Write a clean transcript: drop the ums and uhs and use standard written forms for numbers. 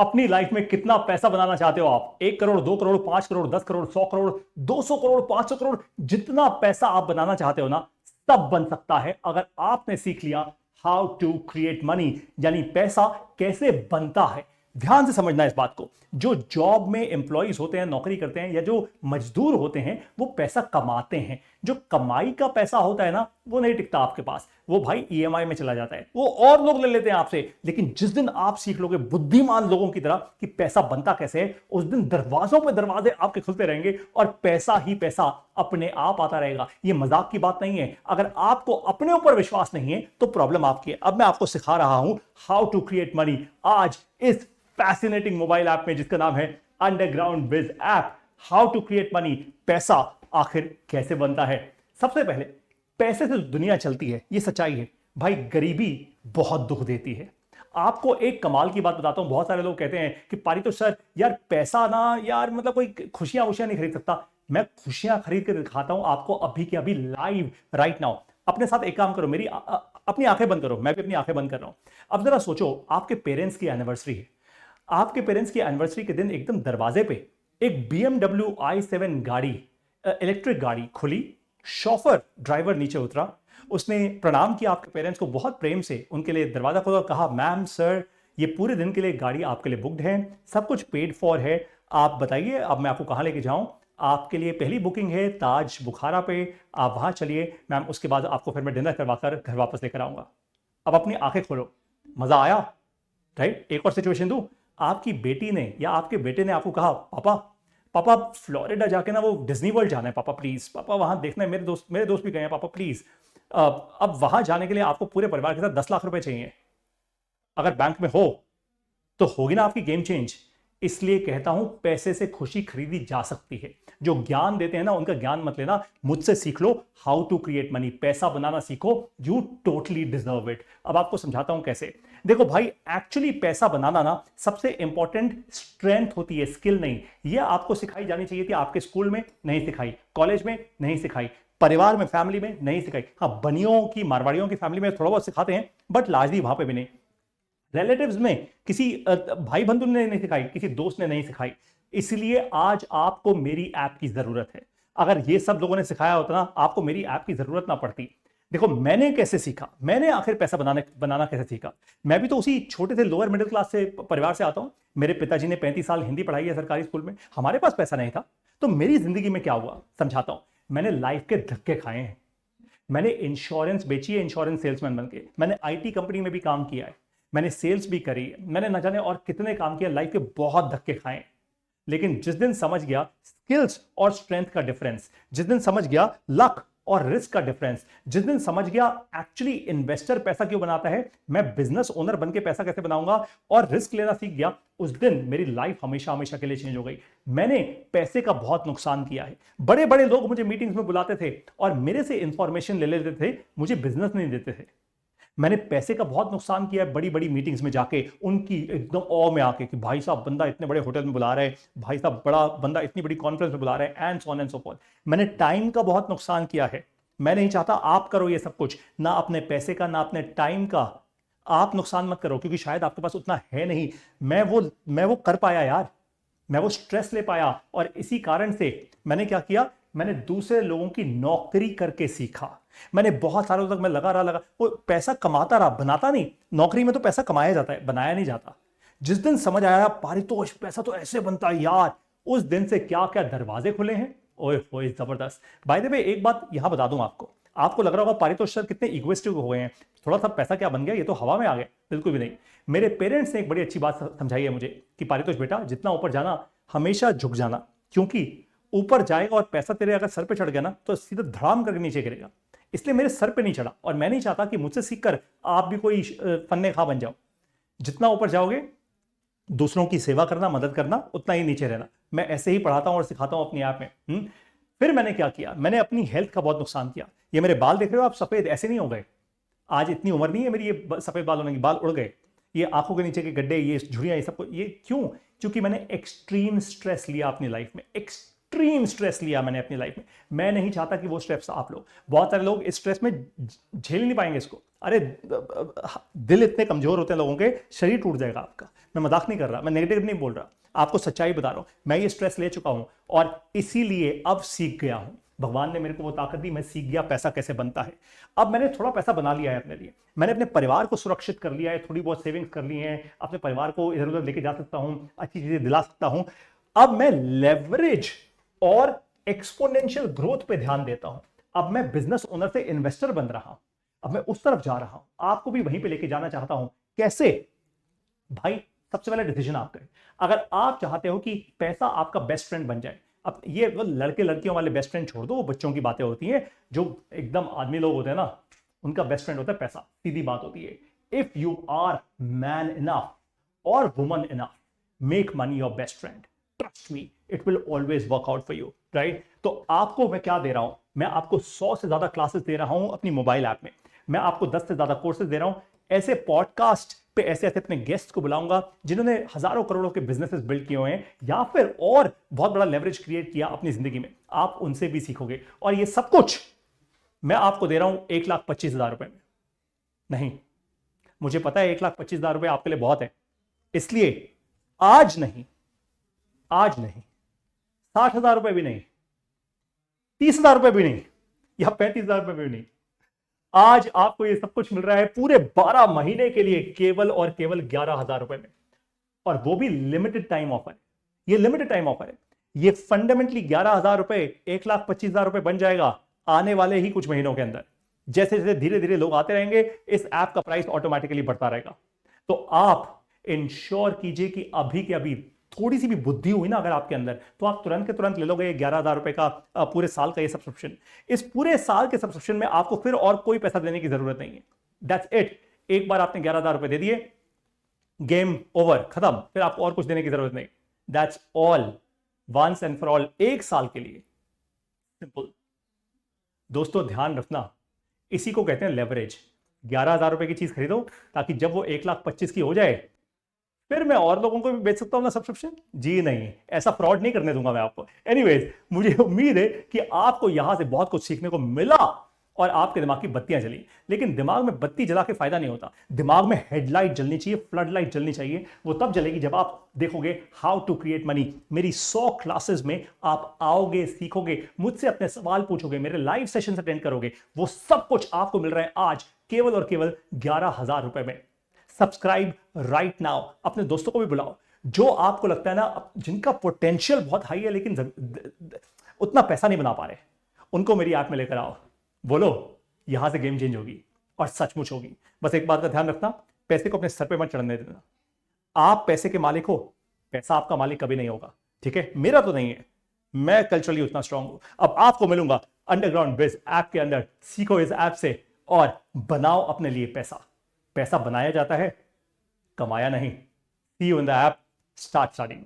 अपनी लाइफ में कितना पैसा बनाना चाहते हो आप? 1 करोड़, 2 करोड़, 5 करोड़, 10 करोड़, 100 करोड़, 200 करोड़, 500 करोड़, जितना पैसा आप बनाना चाहते हो ना, सब बन सकता है अगर आपने सीख लिया हाउ टू क्रिएट मनी, यानी पैसा कैसे बनता है। ध्यान से समझना इस बात को। जो जॉब में एम्प्लॉइज होते हैं, नौकरी करते हैं, या जो मजदूर होते हैं, वो पैसा कमाते हैं। जो कमाई का पैसा होता है ना, वो नहीं टिकता आपके पास, वो भाई ईएमआई में चला जाता है, वो और लोग ले लेते हैं आपसे। लेकिन जिस दिन आप सीख लोगे बुद्धिमान लोगों की तरह कि पैसा बनता कैसे है, उस दिन दरवाजों पे दरवाजे आपके खुलते रहेंगे और पैसा ही पैसा अपने आप आता रहेगा। ये मजाक की बात नहीं है। अगर आपको अपने ऊपर विश्वास नहीं है तो प्रॉब्लम आपकी है। अब मैं आपको सिखा रहा हूं हाउ टू क्रिएट मनी आज इस फैसिनेटिंग मोबाइल ऐप में, जिसका नाम है underground biz app. How to create money, पैसा आखिर कैसे बनता है। सबसे पहले, पैसे से दुनिया चलती है, ये सच्चाई है भाई। गरीबी बहुत दुख देती है। आपको एक कमाल की बात बताता हूं। बहुत सारे लोग कहते हैं कि पारितोष सर, यार पैसा ना, यार मतलब कोई खुशियां वुशियां नहीं खरीद सकता। मैं खुशियां खरीद के दिखाता हूं आपको अभी के अभी, लाइव, राइट नाउ। अपने साथ एक काम करो, मेरी अपनी आंखें बंद करो, मैं भी अपनी आंखें बंद कर रहा हूं। अब जरा सोचो, आपके पेरेंट्स की एनिवर्सरी है। आपके पेरेंट्स की एनिवर्सरी के दिन एकदम दरवाजे पे एक BMW i7 गाड़ी, इलेक्ट्रिक गाड़ी खुली। शॉफर ड्राइवर नीचे उतरा, उसने प्रणाम किया आपके पेरेंट्स को बहुत प्रेम से, उनके लिए दरवाजा खोला और कहा, मैम सर, ये पूरे दिन के लिए गाड़ी आपके लिए बुक्ड है, सब कुछ पेड फॉर है। आप बताइए अब मैं आपको कहां लेके जाऊं। आपके लिए पहली बुकिंग है ताज बुखारा पे, आप वहां चलिए मैम, उसके बाद आपको फिर मैं डिनर करवाकर घर वापस लेकर आऊंगा। अब अपनी आंखें खोलो, मजा आया? राइट। एक और सिचुएशन दूं। आपकी बेटी ने या आपके बेटे ने आपको कहा, पापा पापा फ्लोरिडा जाके ना वो डिज्नी वर्ल्ड जाना है पापा, प्लीज पापा, वहां देखना है, मेरे दोस्त भी गए हैं पापा, प्लीज। अब वहां जाने के लिए आपको पूरे परिवार के साथ 10 लाख रुपए चाहिए। अगर बैंक में हो तो होगी ना आपकी गेम चेंज। इसलिए कहता हूं, पैसे से खुशी खरीदी जा सकती है। जो ज्ञान देते हैं ना, उनका ज्ञान मत लेना, मुझसे सीख लो हाउ टू क्रिएट मनी। पैसा बनाना सीखो, यू टोटली डिजर्व इट। अब आपको समझाता हूं कैसे। देखो भाई, एक्चुअली पैसा बनाना ना सबसे इंपॉर्टेंट स्ट्रेंथ होती है, स्किल नहीं। यह आपको सिखाई जानी चाहिए थी, आपके स्कूल में नहीं सिखाई, कॉलेज में नहीं सिखाई, परिवार में, फैमिली में नहीं सिखाई। हाँ, बनियों की, मारवाड़ियों की फैमिली में थोड़ा बहुत सिखाते हैं, बट लार्जली वहां पे भी नहीं। रिलेटिव्स में किसी भाई बंधु ने नहीं सिखाई, किसी दोस्त ने नहीं सिखाई। इसलिए आज आपको मेरी ऐप की जरूरत है। अगर ये सब लोगों ने सिखाया होता ना, आपको मेरी ऐप की जरूरत ना पड़ती। देखो मैंने कैसे सीखा, मैंने आखिर पैसा बनाना कैसे सीखा। मैं भी तो उसी छोटे से लोअर मिडिल क्लास से परिवार से आता हूं। मेरे पिताजी ने 35 साल हिंदी पढ़ाई है सरकारी स्कूल में, हमारे पास पैसा नहीं था। तो मेरी जिंदगी में क्या हुआ समझाता हूं। मैंने लाइफ के धक्के खाए हैं। मैंने इंश्योरेंस बेची है, इंश्योरेंस सेल्समैन बन के। मैंने आईटी कंपनी में भी काम किया है, मैंने सेल्स भी करी है, मैंने न जाने और कितने काम किए, लाइफ के बहुत धक्के खाए। लेकिन जिस दिन समझ गया स्किल्स और स्ट्रेंथ का डिफरेंस, जिस दिन समझ गया लक और रिस्क का डिफरेंस, जिस दिन समझ गया एक्चुअली इन्वेस्टर पैसा क्यों बनाता है, मैं बिजनेस ओनर बन के पैसा कैसे बनाऊंगा, और रिस्क लेना सीख गया, उस दिन मेरी लाइफ हमेशा हमेशा के लिए चेंज हो गई। मैंने पैसे का बहुत नुकसान किया है। बड़े बड़े लोग मुझे मीटिंग्स में बुलाते थे और मेरे से इंफॉर्मेशन ले लेते थे, मुझे बिजनेस नहीं देते थे। मैंने पैसे का बहुत नुकसान किया है बड़ी बड़ी मीटिंग्स में जाके, उनकी एकदम ऑ में आके कि भाई साहब बंदा इतने बड़े होटल में बुला रहा है, भाई साहब बड़ा बंदा इतनी बड़ी कॉन्फ्रेंस में बुला रहा है, and so on and so forth. मैंने टाइम का बहुत नुकसान किया है। मैं नहीं चाहता आप करो ये सब कुछ, ना अपने पैसे का ना अपने टाइम का। आप नुकसान मत करो, क्योंकि शायद आपके पास उतना है नहीं। मैं वो कर पाया यार, मैं वो स्ट्रेस ले पाया, और इसी कारण से मैंने क्या किया, मैंने दूसरे लोगों की नौकरी करके सीखा। मैंने बहुत सालों तक मैं लगा वो पैसा कमाता रहा, बनाता नहीं। नौकरी में तो पैसा कमाया जाता है, बनाया नहीं जाता। जिस दिन समझ आया पारितोष पैसा तो ऐसे बनता है यार, उस दिन से क्या क्या दरवाजे खुले हैं। ओए ओए जबरदस्त। बाय द वे एक बात यहां बता दूं आपको लग रहा होगा पारितोष सर कितने इगोइस्टिक हो गए हैं, थोड़ा सा पैसा क्या बन गया, ये तो हवा में आ गया। बिल्कुल भी नहीं। मेरे पेरेंट्स ने एक बड़ी अच्छी बात समझाई है मुझे कि पारितोष बेटा, जितना ऊपर जाना हमेशा झुक जाना, क्योंकि ऊपर जाएगा और पैसा तेरे अगर सर पे चढ़ गया ना तो सीधा धड़ाम करके नीचे गिरेगा। इसलिए मेरे सर पे नहीं चढ़ा, और मैं नहीं चाहता कि मुझसे सीखकर आप भी कोई फन्ने खा बन जाओ। जितना ऊपर जाओगे, दूसरों की सेवा करना, मदद करना, उतना ही नीचे रहना। मैं ऐसे ही पढ़ाता हूं और सिखाता हूं अपनी ऐप में। फिर मैंने क्या किया, मैंने अपनी हेल्थ का बहुत नुकसान किया। ये मेरे बाल देख रहे हो आप, सफेद ऐसे नहीं हो गए। आज इतनी उम्र नहीं है मेरी ये सफेद बाल होने की, बाल उड़ गए। ये आंखों के नीचे के गड्ढे, ये झुर्रियां, ये सब, ये क्यों? क्योंकि मैंने एक्सट्रीम स्ट्रेस लिया अपनी लाइफ में। एक्सट्रीम स्ट्रेस लिया मैंने अपनी लाइफ में। मैं नहीं चाहता कि वो स्ट्रेस आप लो। बहुत सारे लोग इस स्ट्रेस में झेल नहीं पाएंगे इसको। अरे दिल इतने कमजोर होते हैं लोगों के, शरीर टूट जाएगा आपका। मैं मजाक नहीं कर रहा, मैं नेगेटिव नहीं बोल रहा, आपको सच्चाई बता रहा हूं। मैं ये स्ट्रेस ले चुका हूं और इसीलिए अब सीख गया हूं। भगवान ने मेरे को वो ताकत दी, मैं सीख गया पैसा कैसे बनता है। अब मैंने थोड़ा पैसा बना लिया है अपने लिए, मैंने अपने परिवार को सुरक्षित कर लिया है, थोड़ी बहुत सेविंग्स कर ली हैं, अपने परिवार को इधर उधर लेके जा सकता हूं, अच्छी चीजें दिला सकता हूं। अब मैं लेवरेज और एक्सपोनेंशियल ग्रोथ पे ध्यान देता हूं। अब मैं बिजनेस ओनर से इन्वेस्टर बन रहा हूं, अब मैं उस तरफ जा रहा हूं। आपको भी वहीं पे लेके जाना चाहता हूं। कैसे भाई? सबसे पहला डिसीजन आपका है। अगर आप चाहते हो कि पैसा आपका बेस्ट फ्रेंड बन जाए, अब ये वो लड़के लड़कियों वाले बेस्ट फ्रेंड छोड़ दो, वो बच्चों की बातें होती हैं। जो एकदम आदमी लोग होते हैं ना, उनका बेस्ट फ्रेंड होता है पैसा। सीधी बात होती है, if you are man enough और woman enough, make money your best friend, trust me, it will always work out for you, right? तो आपको मैं क्या दे रहा हूं? मैं आपको 100 से ज्यादा क्लासेस दे रहा हूं अपनी मोबाइल ऐप में। मैं आपको 10 से ज्यादा कोर्सेज दे रहा हूं। ऐसे पॉडकास्ट पे ऐसे ऐसे अपने गेस्ट को बुलाऊंगा जिन्होंने हजारों करोड़ों के बिजनेसेस बिल्ड किए हुए हैं, या फिर और बहुत बड़ा लेवरेज क्रिएट किया अपनी जिंदगी में। आप उनसे भी सीखोगे। और ये सब कुछ मैं आपको दे रहा हूं 1,25,000 रुपए में। नहीं, मुझे पता है 1,25,000 रुपए आपके लिए बहुत है, इसलिए आज नहीं, आज नहीं, 60,000 रुपए भी नहीं, 30,000 रुपए भी नहीं, या 35,000 रुपए भी नहीं, आज आपको ये सब कुछ मिल रहा है पूरे 12 महीने के लिए केवल और केवल 11,000 रुपए में। और वो भी लिमिटेड टाइम ऑफर है। ये लिमिटेड टाइम ऑफर है। ये फंडामेंटली 11,000 रुपए 1,25,000 रुपए बन जाएगा आने वाले ही कुछ महीनों के अंदर। जैसे जैसे धीरे धीरे लोग आते रहेंगे, इस ऐप का प्राइस ऑटोमेटिकली बढ़ता रहेगा। तो आप इंश्योर कीजिए कि अभी के अभी थोड़ी सी भी बुद्धि हुई ना अगर आपके अंदर, तो आप तुरंत के तुरंत ले लोगे ये 11,000 रुपए का पूरे साल का ये सब्सक्रिप्शन। इस पूरे साल के सब्सक्रिप्शन में आपको फिर और कोई पैसा देने की जरूरत नहीं है। That's it. एक बार आपने 11,000 रुपए दे दिए, गेम ओवर, खत्म। फिर आपको और कुछ देने की जरूरत नहीं। That's all, once and for all, एक साल के लिए। सिंपल। दोस्तों ध्यान रखना, इसी को कहते हैं लेवरेज। 11,000 रुपए की चीज खरीदो ताकि जब वो 1,25,000 की हो जाए, फिर मैं और लोगों को भी बेच सकता हूं ना सब्सक्रिप्शन। जी नहीं, ऐसा फ्रॉड नहीं करने दूंगा मैं आपको। एनीवेज, मुझे उम्मीद है कि आपको यहां से बहुत कुछ सीखने को मिला और आपके दिमाग की बत्तियां जली। लेकिन दिमाग में बत्ती जला के फायदा नहीं होता, दिमाग में हेडलाइट जलनी चाहिए, फ्लड लाइट जलनी चाहिए। वो तब जलेगी जब आप देखोगे हाउ टू क्रिएट मनी। मेरी 100 क्लासेस में आप आओगे, सीखोगे, मुझसे अपने सवाल पूछोगे, मेरे लाइव सेशन अटेंड करोगे। वो सब कुछ आपको मिल रहा है आज केवल और केवल 11,000 रुपए में। Subscribe right now. अपने दोस्तों को भी बुलाओ जो आपको लगता है ना, जिनका पोटेंशियल बहुत हाई है लेकिन उतना पैसा नहीं बना पा रहे, उनको मेरी ऐप में लेकर आओ। बोलो यहां से गेम चेंज होगी और सचमुच होगी। बस एक बात का ध्यान रखना, पैसे को अपने सर पे मत चढ़ने देना। आप पैसे के मालिक हो, पैसा आपका मालिक कभी नहीं होगा, ठीक है? मेरा तो नहीं है, मैं कल्चरली उतना स्ट्रांग हूं। अब आपको मिलूंगा अंडरग्राउंड बिज ऐप के अंदर। सीखो इस ऐप से और बनाओ अपने लिए पैसा। पैसा बनाया जाता है, कमाया नहीं। See you in the app. Start starting.